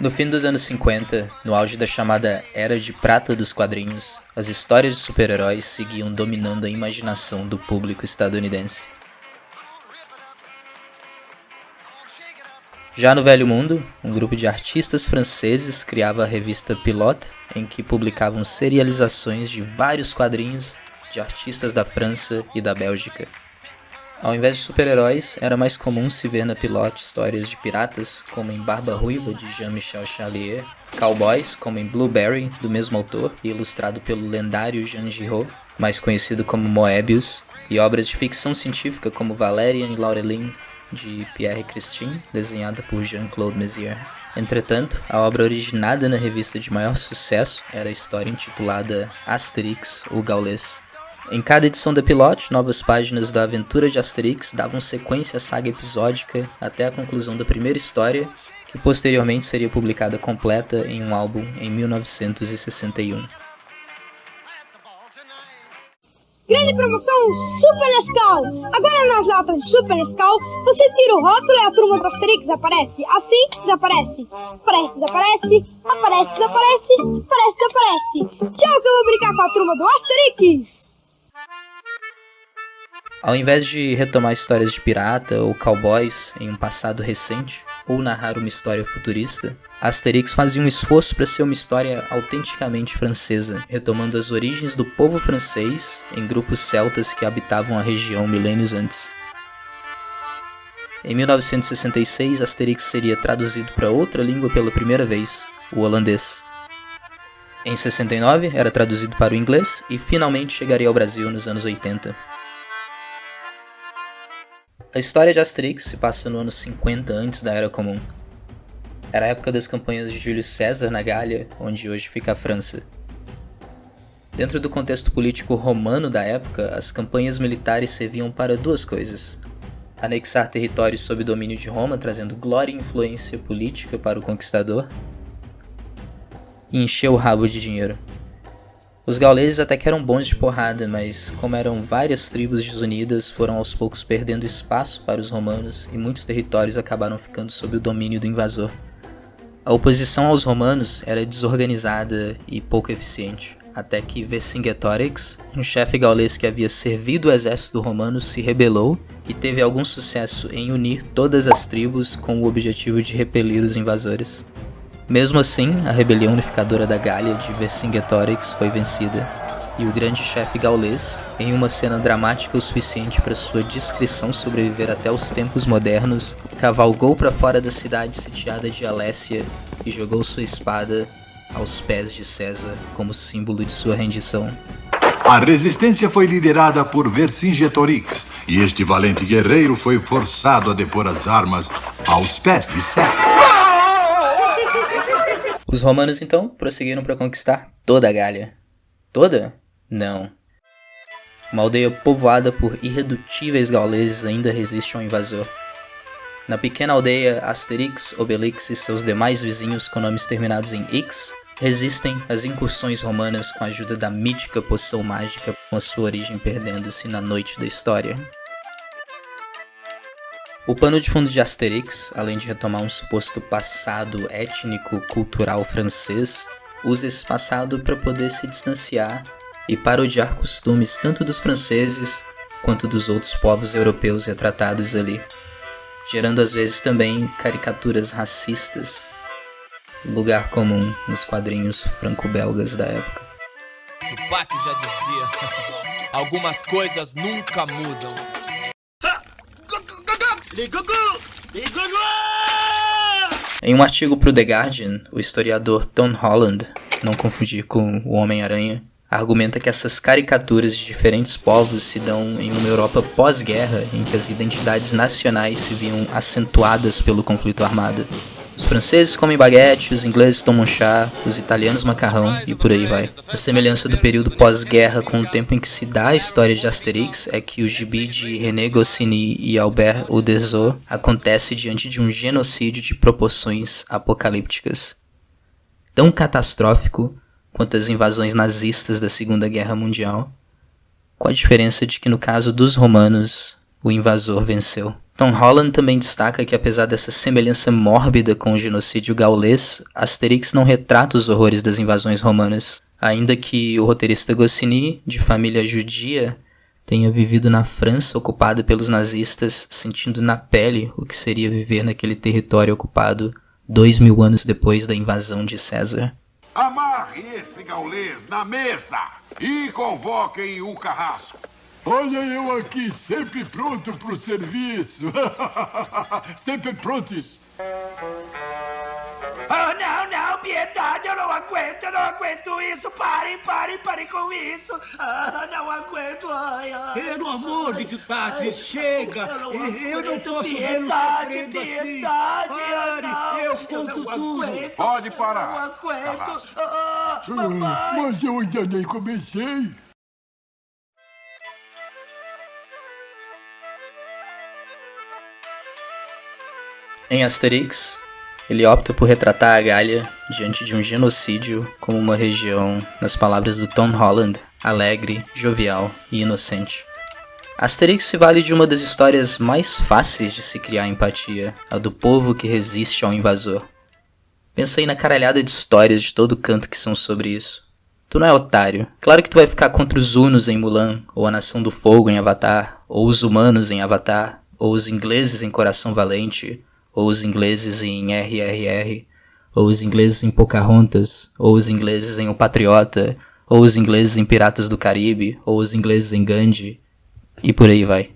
No fim dos anos 50, no auge da chamada Era de Prata dos quadrinhos, as histórias de super-heróis seguiam dominando a imaginação do público estadunidense. Já no Velho Mundo, um grupo de artistas franceses criava a revista Pilote, em que publicavam serializações de vários quadrinhos de artistas da França e da Bélgica. Ao invés de super-heróis, era mais comum se ver na Pilote histórias de piratas, como em Barba Ruiva, de Jean-Michel Charlier, cowboys, como em Blueberry, do mesmo autor, e ilustrado pelo lendário Jean Giraud, mais conhecido como Moebius, e obras de ficção científica como Valérian e Laureline, de Pierre Christine, desenhada por Jean-Claude Messières. Entretanto, a obra originada na revista de maior sucesso era a história intitulada Asterix, o Gaulês. Em cada edição da Pilote, novas páginas da aventura de Asterix davam sequência à saga episódica até a conclusão da primeira história, que posteriormente seria publicada completa em um álbum em 1961. Grande promoção Super Nescau! Agora nas latas de Super Nescau, você tira o rótulo e a turma do Asterix aparece. Assim, desaparece. Aparece, desaparece. Aparece, desaparece. Aparece, desaparece. Tchau que eu vou brincar com a turma do Asterix! Ao invés de retomar histórias de pirata ou cowboys em um passado recente, ou narrar uma história futurista, Asterix fazia um esforço para ser uma história autenticamente francesa, retomando as origens do povo francês em grupos celtas que habitavam a região milênios antes. Em 1966, Asterix seria traduzido para outra língua pela primeira vez, o holandês. Em 69, era traduzido para o inglês e finalmente chegaria ao Brasil nos anos 80. A história de Asterix se passa no ano 50 antes da Era Comum. Era a época das campanhas de Júlio César na Gália, onde hoje fica a França. Dentro do contexto político romano da época, as campanhas militares serviam para duas coisas: anexar territórios sob domínio de Roma, trazendo glória e influência política para o conquistador, e encher o rabo de dinheiro. Os gauleses até que eram bons de porrada, mas como eram várias tribos desunidas, foram aos poucos perdendo espaço para os romanos e muitos territórios acabaram ficando sob o domínio do invasor. A oposição aos romanos era desorganizada e pouco eficiente, até que Vercingetorix, um chefe gaulês que havia servido o exército romano, se rebelou e teve algum sucesso em unir todas as tribos com o objetivo de repelir os invasores. Mesmo assim, a rebelião unificadora da Gália de Vercingetorix foi vencida, e o grande chefe gaulês, em uma cena dramática o suficiente para sua discrição sobreviver até os tempos modernos, cavalgou para fora da cidade sitiada de Alésia e jogou sua espada aos pés de César como símbolo de sua rendição. A resistência foi liderada por Vercingetorix, e este valente guerreiro foi forçado a depor as armas aos pés de César. Os romanos, então, prosseguiram para conquistar toda a Gália. Toda? Não. Uma aldeia povoada por irredutíveis gauleses ainda resiste ao invasor. Na pequena aldeia, Asterix, Obelix e seus demais vizinhos com nomes terminados em X resistem às incursões romanas com a ajuda da mítica poção mágica, com a sua origem perdendo-se na noite da história. O pano de fundo de Asterix, além de retomar um suposto passado étnico-cultural francês, usa esse passado para poder se distanciar e parodiar costumes tanto dos franceses quanto dos outros povos europeus retratados ali, gerando às vezes também caricaturas racistas, lugar comum nos quadrinhos franco-belgas da época. Tupac já dizia, algumas coisas nunca mudam. Em um artigo para o The Guardian, o historiador Tom Holland, não confundir com o Homem-Aranha, argumenta que essas caricaturas de diferentes povos se dão em uma Europa pós-guerra, em que as identidades nacionais se viam acentuadas pelo conflito armado. Os franceses comem baguete, os ingleses tomam chá, os italianos macarrão e por aí vai. A semelhança do período pós-guerra com o tempo em que se dá a história de Asterix é que o gibi de René Goscinny e Albert Uderzo acontece diante de um genocídio de proporções apocalípticas. Tão catastrófico quanto as invasões nazistas da Segunda Guerra Mundial, com a diferença de que no caso dos romanos, o invasor venceu. Tom Holland também destaca que, apesar dessa semelhança mórbida com o genocídio gaulês, Asterix não retrata os horrores das invasões romanas, ainda que o roteirista Goscinny, de família judia, tenha vivido na França ocupada pelos nazistas, sentindo na pele o que seria viver naquele território ocupado 2000 anos depois da invasão de César. Amarre esse gaulês na mesa e convoquem o carrasco. Olha eu aqui, sempre pronto pro serviço. Sempre prontos. Oh, não, piedade, eu não aguento isso. Parem com isso. Não aguento, ai. Pelo amor de Deus, padre, chega. Eu não posso ver Piedade, Pare, eu conto tudo. Pode parar. Não aguento. Carrasco. Mas eu ainda nem comecei. Em Asterix, ele opta por retratar a Gália diante de um genocídio como uma região, nas palavras do Tom Holland, alegre, jovial e inocente. Asterix se vale de uma das histórias mais fáceis de se criar empatia, a do povo que resiste ao invasor. Pensa aí na caralhada de histórias de todo canto que são sobre isso. Tu não é otário. Claro que tu vai ficar contra os Hunos em Mulan, ou a Nação do Fogo em Avatar, ou os humanos em Avatar, ou os ingleses em Coração Valente, ou os ingleses em RRR, ou os ingleses em Pocahontas, ou os ingleses em O Patriota, ou os ingleses em Piratas do Caribe, ou os ingleses em Gandhi, e por aí vai.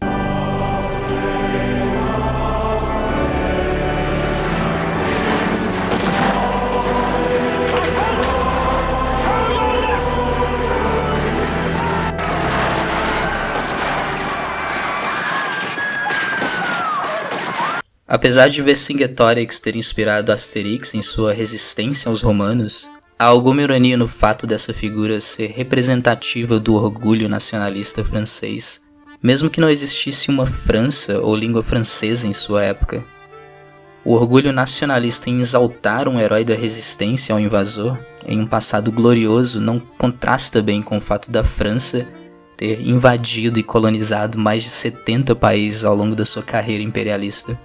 Apesar de Vercingetorix ter inspirado Asterix em sua resistência aos romanos, há alguma ironia no fato dessa figura ser representativa do orgulho nacionalista francês, mesmo que não existisse uma França ou língua francesa em sua época. O orgulho nacionalista em exaltar um herói da resistência ao invasor em um passado glorioso não contrasta bem com o fato da França ter invadido e colonizado mais de 70 países ao longo da sua carreira imperialista.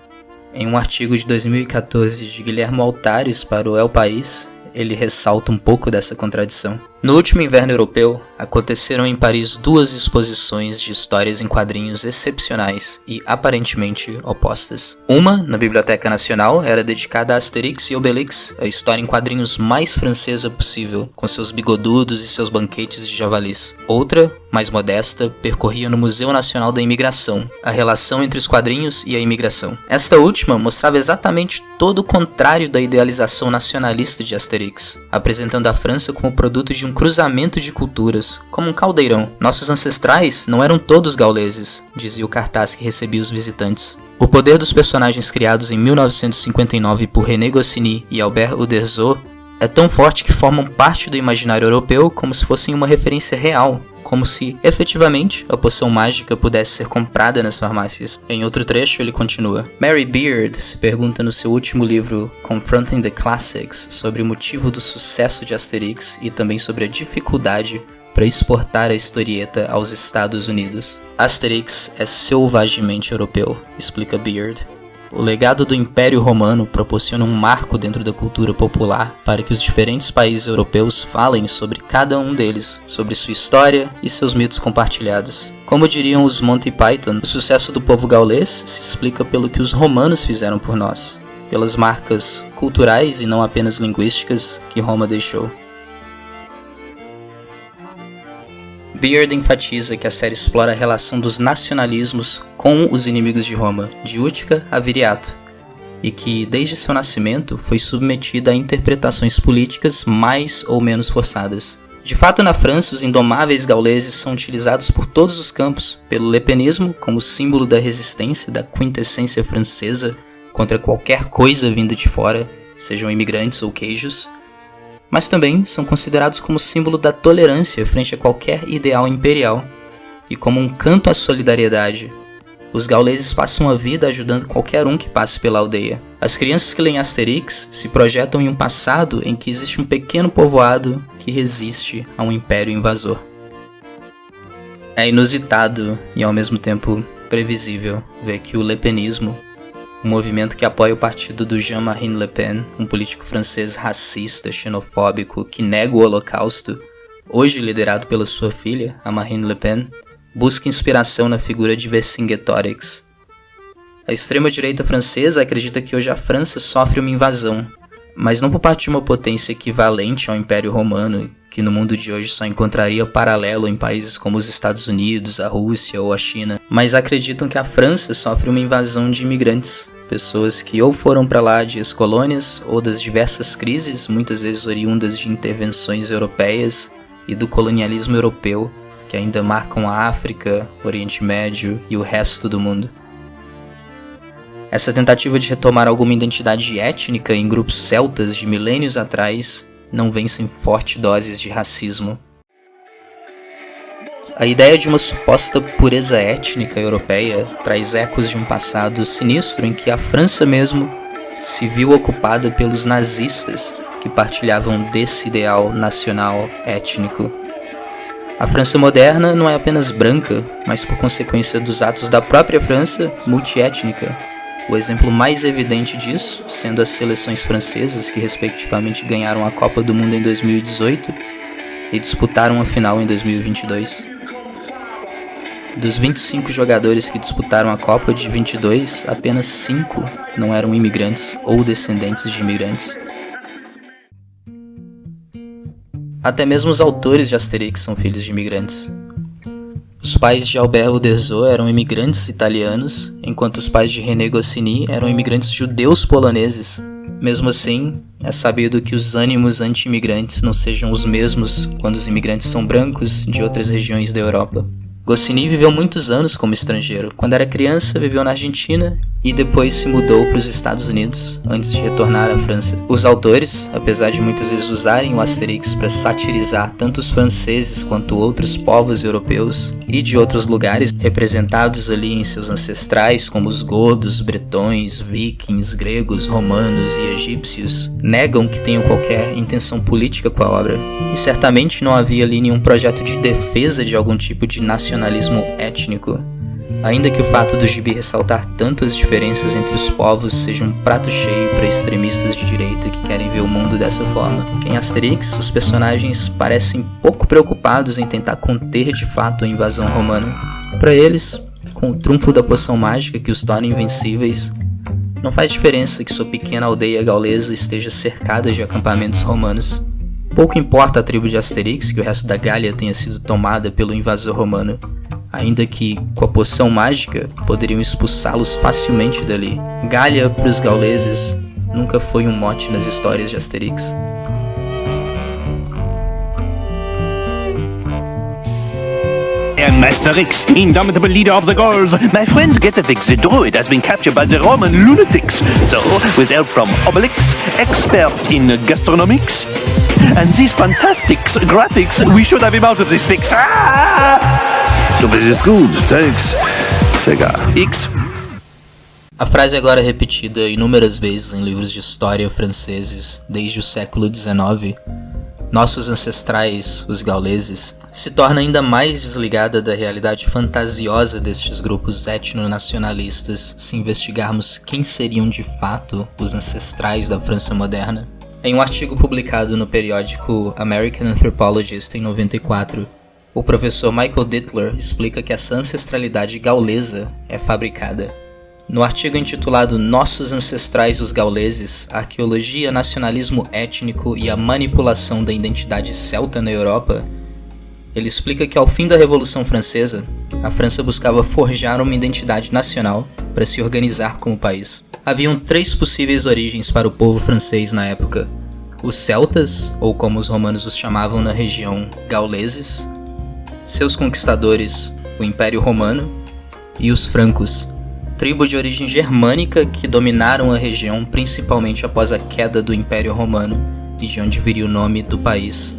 Em um artigo de 2014 de Guilherme Altares para o El País, ele ressalta um pouco dessa contradição. No último inverno europeu, aconteceram em Paris 2 exposições de histórias em quadrinhos excepcionais e aparentemente opostas. Uma, na Biblioteca Nacional, era dedicada a Asterix e Obelix, a história em quadrinhos mais francesa possível, com seus bigodudos e seus banquetes de javalis. Outra, mais modesta, percorria no Museu Nacional da Imigração, a relação entre os quadrinhos e a imigração. Esta última mostrava exatamente todo o contrário da idealização nacionalista de Asterix, apresentando a França como produto de um cruzamento de culturas, como um caldeirão. Nossos ancestrais não eram todos gauleses, dizia o cartaz que recebia os visitantes. O poder dos personagens criados em 1959 por René Goscinny e Albert Uderzo é tão forte que formam parte do imaginário europeu como se fossem uma referência real, como se, efetivamente, a poção mágica pudesse ser comprada nas farmácias. Em outro trecho, ele continua. Mary Beard se pergunta no seu último livro, Confronting the Classics, sobre o motivo do sucesso de Asterix e também sobre a dificuldade para exportar a historieta aos Estados Unidos. Asterix é selvagemente europeu, explica Beard. O legado do Império Romano proporciona um marco dentro da cultura popular para que os diferentes países europeus falem sobre cada um deles, sobre sua história e seus mitos compartilhados. Como diriam os Monty Python, o sucesso do povo gaulês se explica pelo que os romanos fizeram por nós, pelas marcas culturais e não apenas linguísticas que Roma deixou. Beard enfatiza que a série explora a relação dos nacionalismos com os inimigos de Roma, de Útica a Viriato, e que, desde seu nascimento, foi submetida a interpretações políticas mais ou menos forçadas. De fato, na França, os indomáveis gauleses são utilizados por todos os campos, pelo lepenismo, como símbolo da resistência, da quintessência francesa contra qualquer coisa vinda de fora, sejam imigrantes ou queijos, mas também são considerados como símbolo da tolerância frente a qualquer ideal imperial, e como um canto à solidariedade. Os gauleses passam a vida ajudando qualquer um que passe pela aldeia. As crianças que leem Asterix se projetam em um passado em que existe um pequeno povoado que resiste a um império invasor. É inusitado e ao mesmo tempo previsível ver que o lepenismo, um movimento que apoia o partido do Jean-Marie Le Pen, um político francês racista, xenofóbico, que nega o Holocausto, hoje liderado pela sua filha, a Marine Le Pen, busca inspiração na figura de Vercingetorix. A extrema-direita francesa acredita que hoje a França sofre uma invasão, mas não por parte de uma potência equivalente ao Império Romano, que no mundo de hoje só encontraria paralelo em países como os Estados Unidos, a Rússia ou a China, mas acreditam que a França sofre uma invasão de imigrantes, pessoas que ou foram para lá de ex-colônias ou das diversas crises, muitas vezes oriundas de intervenções europeias e do colonialismo europeu, que ainda marcam a África, Oriente Médio e o resto do mundo. Essa tentativa de retomar alguma identidade étnica em grupos celtas de milênios atrás não vem sem fortes doses de racismo. A ideia de uma suposta pureza étnica europeia traz ecos de um passado sinistro em que a França mesmo se viu ocupada pelos nazistas que partilhavam desse ideal nacional étnico. A França moderna não é apenas branca, mas por consequência dos atos da própria França, multiétnica. O exemplo mais evidente disso sendo as seleções francesas que respectivamente ganharam a Copa do Mundo em 2018 e disputaram a final em 2022. Dos 25 jogadores que disputaram a Copa de 22, apenas 5 não eram imigrantes ou descendentes de imigrantes. Até mesmo os autores de Asterix são filhos de imigrantes. Os pais de Albert Uderzo eram imigrantes italianos, enquanto os pais de René Goscinny eram imigrantes judeus poloneses. Mesmo assim, é sabido que os ânimos anti-imigrantes não sejam os mesmos quando os imigrantes são brancos de outras regiões da Europa. Goscinny viveu muitos anos como estrangeiro. Quando era criança, viveu na Argentina e depois se mudou para os Estados Unidos, antes de retornar à França. Os autores, apesar de muitas vezes usarem o Asterix para satirizar tanto os franceses quanto outros povos europeus e de outros lugares, representados ali em seus ancestrais, como os godos, bretões, vikings, gregos, romanos e egípcios, negam que tenham qualquer intenção política com a obra. E certamente não havia ali nenhum projeto de defesa de algum tipo de nacionalismo étnico. Ainda que o fato do gibi ressaltar tanto as diferenças entre os povos seja um prato cheio para extremistas de direita que querem ver o mundo dessa forma. Em Asterix, os personagens parecem pouco preocupados em tentar conter de fato a invasão romana. Para eles, com o trunfo da poção mágica que os torna invencíveis, não faz diferença que sua pequena aldeia gaulesa esteja cercada de acampamentos romanos. Pouco importa a tribo de Asterix que o resto da Gália tenha sido tomada pelo invasor romano, ainda que, com a poção mágica, poderiam expulsá-los facilmente dali. Gália para os gauleses nunca foi um mote nas histórias de Asterix. I am Asterix, indomitable leader of the Gauls. My friend Getafix the Druid has been captured by the Roman lunatics. So, with help from Obelix, expert in gastronomics, and these fantastic graphics, we should have him out of this fix. This is good, thanks. Sega X. A frase agora é repetida inúmeras vezes em livros de história franceses desde o século XIX. Nossos ancestrais, os gauleses, se torna ainda mais desligada da realidade fantasiosa destes grupos etnonacionalistas se investigarmos quem seriam de fato os ancestrais da França moderna. Em um artigo publicado no periódico American Anthropologist em 94, o professor Michael Dittler explica que essa ancestralidade gaulesa é fabricada. No artigo intitulado Nossos Ancestrais os Gauleses, Arqueologia, Nacionalismo Étnico e a Manipulação da Identidade Celta na Europa, ele explica que ao fim da Revolução Francesa, a França buscava forjar uma identidade nacional para se organizar como país. Haviam 3 possíveis origens para o povo francês na época: os celtas, ou como os romanos os chamavam na região, gauleses, seus conquistadores, o Império Romano, e os francos, tribo de origem germânica que dominaram a região principalmente após a queda do Império Romano, e de onde viria o nome do país,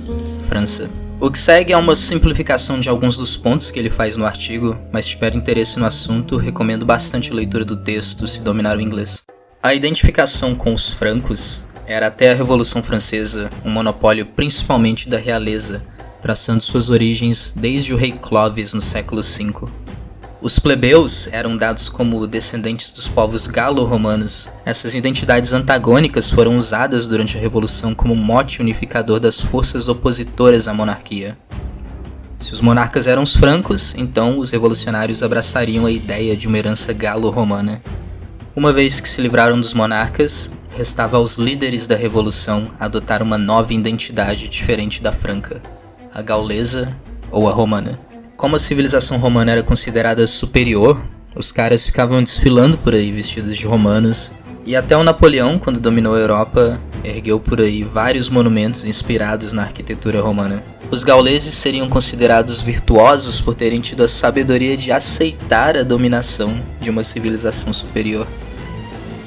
França. O que segue é uma simplificação de alguns dos pontos que ele faz no artigo, mas se tiver interesse no assunto, recomendo bastante a leitura do texto se dominar o inglês. A identificação com os francos era até a Revolução Francesa um monopólio principalmente da realeza, traçando suas origens desde o rei Clovis no século V. Os plebeus eram dados como descendentes dos povos galo-romanos. Essas identidades antagônicas foram usadas durante a Revolução como mote unificador das forças opositoras à monarquia. Se os monarcas eram os francos, então os revolucionários abraçariam a ideia de uma herança galo-romana. Uma vez que se livraram dos monarcas, restava aos líderes da Revolução adotar uma nova identidade diferente da franca, a gaulesa ou a romana. Como a civilização romana era considerada superior, os caras ficavam desfilando por aí vestidos de romanos, e até o Napoleão, quando dominou a Europa, ergueu por aí vários monumentos inspirados na arquitetura romana. Os gauleses seriam considerados virtuosos por terem tido a sabedoria de aceitar a dominação de uma civilização superior.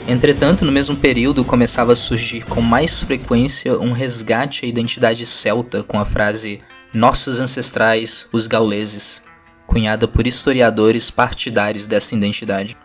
Entretanto, no mesmo período começava a surgir com mais frequência um resgate à identidade celta com a frase "Nossos ancestrais, os gauleses", cunhada por historiadores partidários dessa identidade.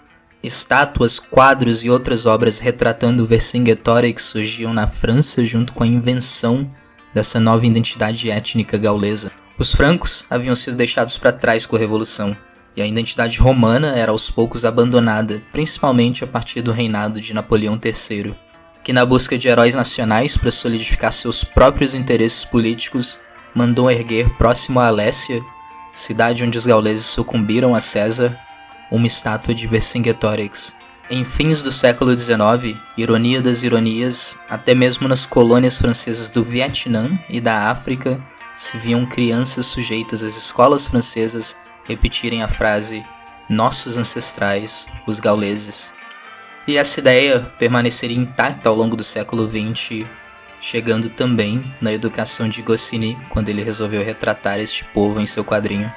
Estátuas, quadros e outras obras retratando Vercingetorix surgiam na França junto com a invenção dessa nova identidade étnica gaulesa. Os francos haviam sido deixados para trás com a Revolução, e a identidade romana era aos poucos abandonada, principalmente a partir do reinado de Napoleão III, que na busca de heróis nacionais para solidificar seus próprios interesses políticos, mandou erguer próximo a Alésia, cidade onde os gauleses sucumbiram a César, uma estátua de Vercingetorix. Em fins do século XIX, ironia das ironias, até mesmo nas colônias francesas do Vietnã e da África, se viam crianças sujeitas às escolas francesas repetirem a frase "Nossos ancestrais, os gauleses". E essa ideia permaneceria intacta ao longo do século XX, chegando também na educação de Goscinny, quando ele resolveu retratar este povo em seu quadrinho.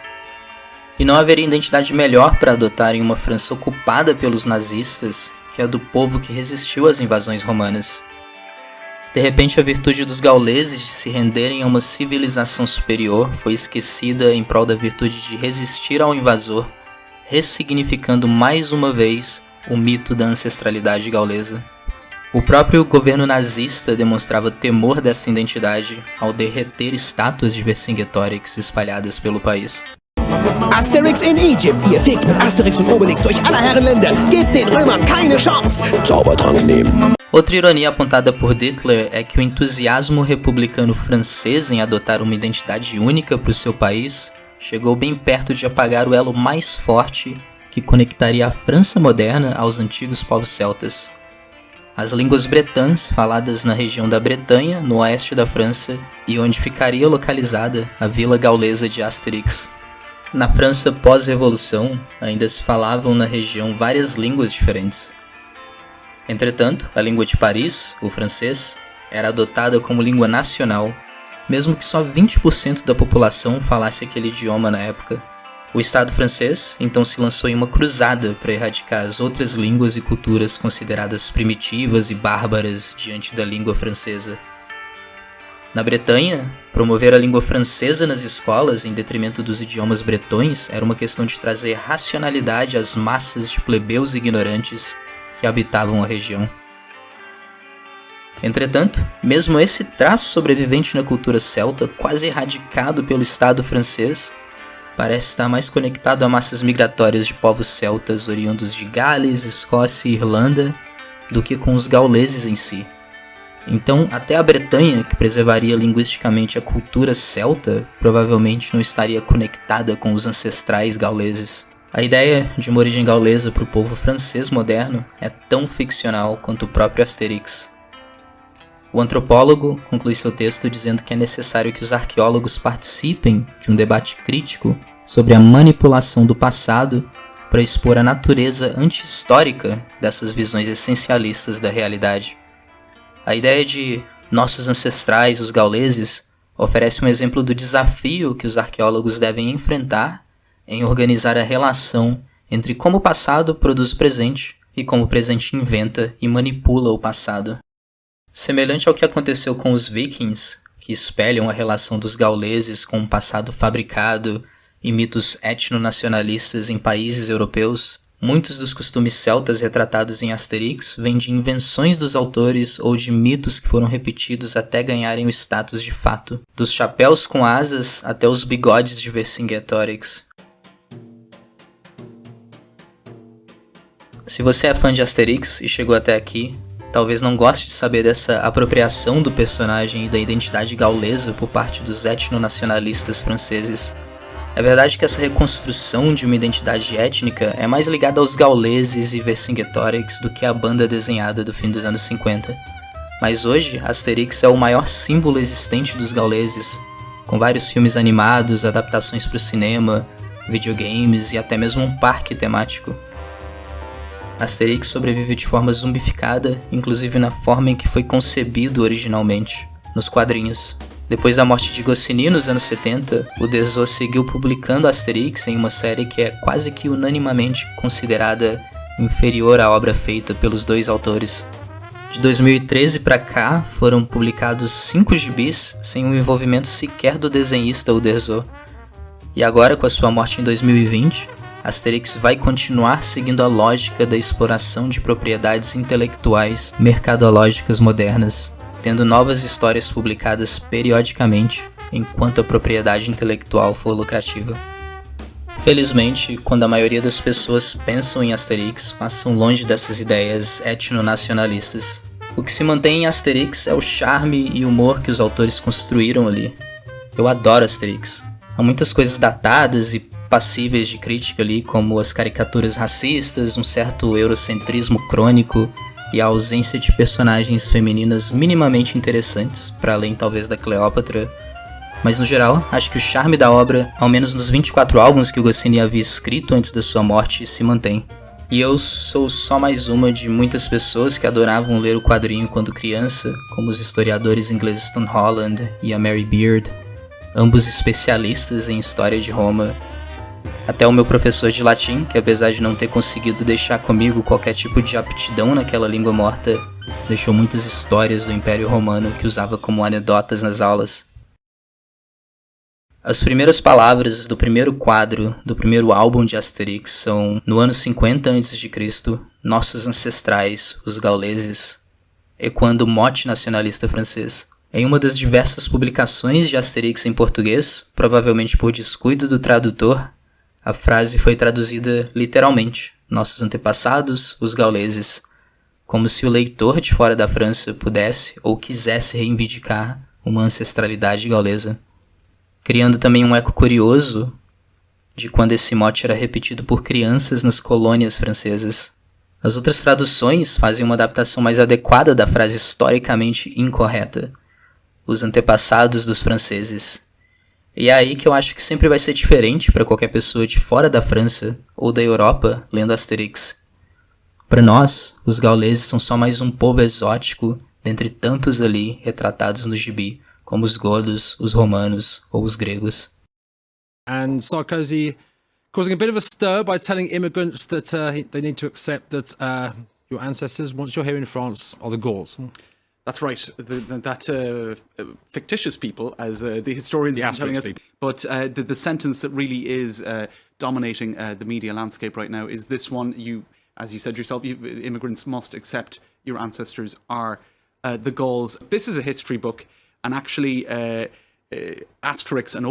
E não haveria identidade melhor para adotar em uma França ocupada pelos nazistas que a do povo que resistiu às invasões romanas. De repente, a virtude dos gauleses de se renderem a uma civilização superior foi esquecida em prol da virtude de resistir ao invasor, ressignificando mais uma vez o mito da ancestralidade gaulesa. O próprio governo nazista demonstrava temor dessa identidade ao derreter estátuas de Vercingetorix espalhadas pelo país. Asterix in Egypt, ihr fickt mit Asterix und Obelix durch alle Herrenländer, gebt den Römern keine Chance, Zaubertrank nehmen. Outra ironia apontada por Dittler é que o entusiasmo republicano francês em adotar uma identidade única para o seu país chegou bem perto de apagar o elo mais forte que conectaria a França moderna aos antigos povos celtas. As línguas bretãs, faladas na região da Bretanha, no oeste da França, e onde ficaria localizada a vila gaulesa de Asterix. Na França pós-revolução, ainda se falavam na região várias línguas diferentes. Entretanto, a língua de Paris, o francês, era adotada como língua nacional, mesmo que só 20% da população falasse aquele idioma na época. O Estado francês então se lançou em uma cruzada para erradicar as outras línguas e culturas consideradas primitivas e bárbaras diante da língua francesa. Na Bretanha, promover a língua francesa nas escolas em detrimento dos idiomas bretões era uma questão de trazer racionalidade às massas de plebeus ignorantes que habitavam a região. Entretanto, mesmo esse traço sobrevivente na cultura celta, quase erradicado pelo Estado francês, parece estar mais conectado a massas migratórias de povos celtas oriundos de Gales, Escócia e Irlanda do que com os gauleses em si. Então, até a Bretanha, que preservaria linguisticamente a cultura celta, provavelmente não estaria conectada com os ancestrais gauleses. A ideia de uma origem gaulesa para o povo francês moderno é tão ficcional quanto o próprio Asterix. O antropólogo conclui seu texto dizendo que é necessário que os arqueólogos participem de um debate crítico sobre a manipulação do passado para expor a natureza anti-histórica dessas visões essencialistas da realidade. A ideia de nossos ancestrais, os gauleses, oferece um exemplo do desafio que os arqueólogos devem enfrentar em organizar a relação entre como o passado produz o presente e como o presente inventa e manipula o passado. Semelhante ao que aconteceu com os vikings, que espelham a relação dos gauleses com um passado fabricado e mitos etnonacionalistas em países europeus, muitos dos costumes celtas retratados em Asterix vêm de invenções dos autores ou de mitos que foram repetidos até ganharem o status de fato, dos chapéus com asas até os bigodes de Vercingetorix. Se você é fã de Asterix e chegou até aqui, talvez não goste de saber dessa apropriação do personagem e da identidade gaulesa por parte dos etnonacionalistas franceses. É verdade que essa reconstrução de uma identidade étnica é mais ligada aos gauleses e Vercingetorix do que à banda desenhada do fim dos anos 50. Mas hoje, Asterix é o maior símbolo existente dos gauleses, com vários filmes animados, adaptações para o cinema, videogames e até mesmo um parque temático. Asterix sobrevive de forma zumbificada, inclusive na forma em que foi concebido originalmente, nos quadrinhos. Depois da morte de Goscinny nos anos 70, o Derzo seguiu publicando Asterix em uma série que é quase que unanimamente considerada inferior à obra feita pelos dois autores. De 2013 para cá, foram publicados 5 gibis sem o envolvimento sequer do desenhista Uderzo. E agora, com a sua morte em 2020, Asterix vai continuar seguindo a lógica da exploração de propriedades intelectuais mercadológicas modernas, tendo novas histórias publicadas periodicamente, enquanto a propriedade intelectual for lucrativa. Felizmente, quando a maioria das pessoas pensam em Asterix, passam longe dessas ideias etnonacionalistas. O que se mantém em Asterix é o charme e humor que os autores construíram ali. Eu adoro Asterix. Há muitas coisas datadas e passíveis de crítica ali, como as caricaturas racistas, um certo eurocentrismo crônico e a ausência de personagens femininas minimamente interessantes, para além talvez da Cleópatra. Mas no geral, acho que o charme da obra, ao menos nos 24 álbuns que o Goscinny havia escrito antes da sua morte, se mantém. E eu sou só mais uma de muitas pessoas que adoravam ler o quadrinho quando criança, como os historiadores ingleses Tom Holland e a Mary Beard, ambos especialistas em história de Roma. Até o meu professor de latim, que apesar de não ter conseguido deixar comigo qualquer tipo de aptidão naquela língua morta, deixou muitas histórias do Império Romano que usava como anedotas nas aulas. As primeiras palavras do primeiro quadro do primeiro álbum de Asterix são: no ano 50 a.C., nossos ancestrais, os gauleses, ecoando o mote nacionalista francês. Em uma das diversas publicações de Asterix em português, provavelmente por descuido do tradutor, a frase foi traduzida literalmente: nossos antepassados, os gauleses, como se o leitor de fora da França pudesse ou quisesse reivindicar uma ancestralidade gaulesa, criando também um eco curioso de quando esse mote era repetido por crianças nas colônias francesas. As outras traduções fazem uma adaptação mais adequada da frase historicamente incorreta: os antepassados dos franceses. E é aí que eu acho que sempre vai ser diferente para qualquer pessoa de fora da França ou da Europa lendo Asterix. Para nós, os gauleses são só mais um povo exótico dentre tantos ali retratados no gibi, como os godos, os romanos ou os gregos. And Sarkozy causing a bit of a stir by telling immigrants that they need to accept that your ancestors, once you're here in France, are the Gauls. That's right. That fictitious people, as the historians are telling us. People. But the sentence that really is dominating the media landscape right now is this one. As you said yourself, immigrants must accept your ancestors are the Gauls. This is a history book, and actually Asterix and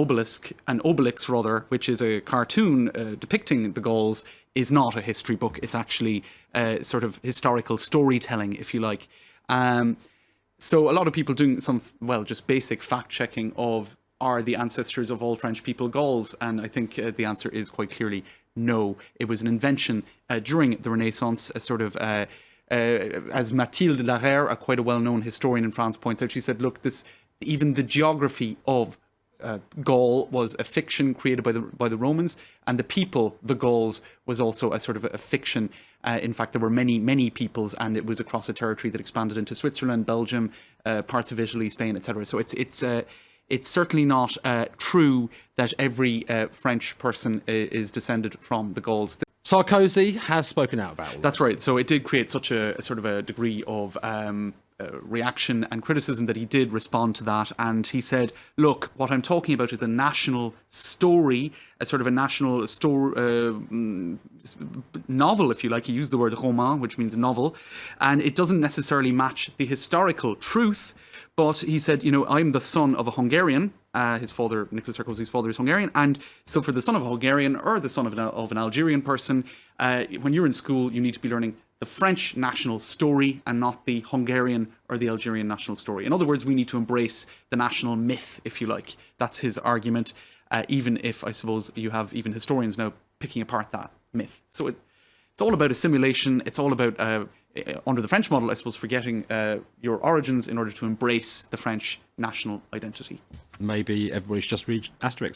Obelix rather, which is a cartoon depicting the Gauls, is not a history book. It's actually sort of historical storytelling, if you like. So a lot of people doing some, just basic fact-checking of, are the ancestors of all French people Gauls? And I think the answer is quite clearly no. It was an invention during the Renaissance, a sort of, as Mathilde Larère, quite a well-known historian in France, points out, she said, look, even the geography of Gaul was a fiction created by the Romans, and the people, the Gauls, was also a sort of a fiction. In fact, there were many peoples, and it was across a territory that expanded into Switzerland, Belgium, parts of Italy, Spain, etc. So it's certainly not true that every French person is descended from the Gauls. Sarkozy has spoken out about it. That's right. So it did create such a sort of a degree of reaction and criticism that he did respond to that, and he said, look, what I'm talking about is a national story, a sort of a national novel, if you like. He used the word roman, which means novel, and it doesn't necessarily match the historical truth. But he said, I'm the son of a Hungarian. His father, Nicolas Sarkozy's father, is Hungarian. And so for the son of a Hungarian or the son of an Algerian person, when you're in school, you need to be learning the French national story and not the Hungarian or the Algerian national story. In other words, we need to embrace the national myth, if you like. That's his argument, even if I suppose you have even historians now picking apart that myth. So it's all about assimilation. It's all about, under the French model, I suppose, forgetting your origins in order to embrace the French national identity. Maybe everybody should just read Asterix.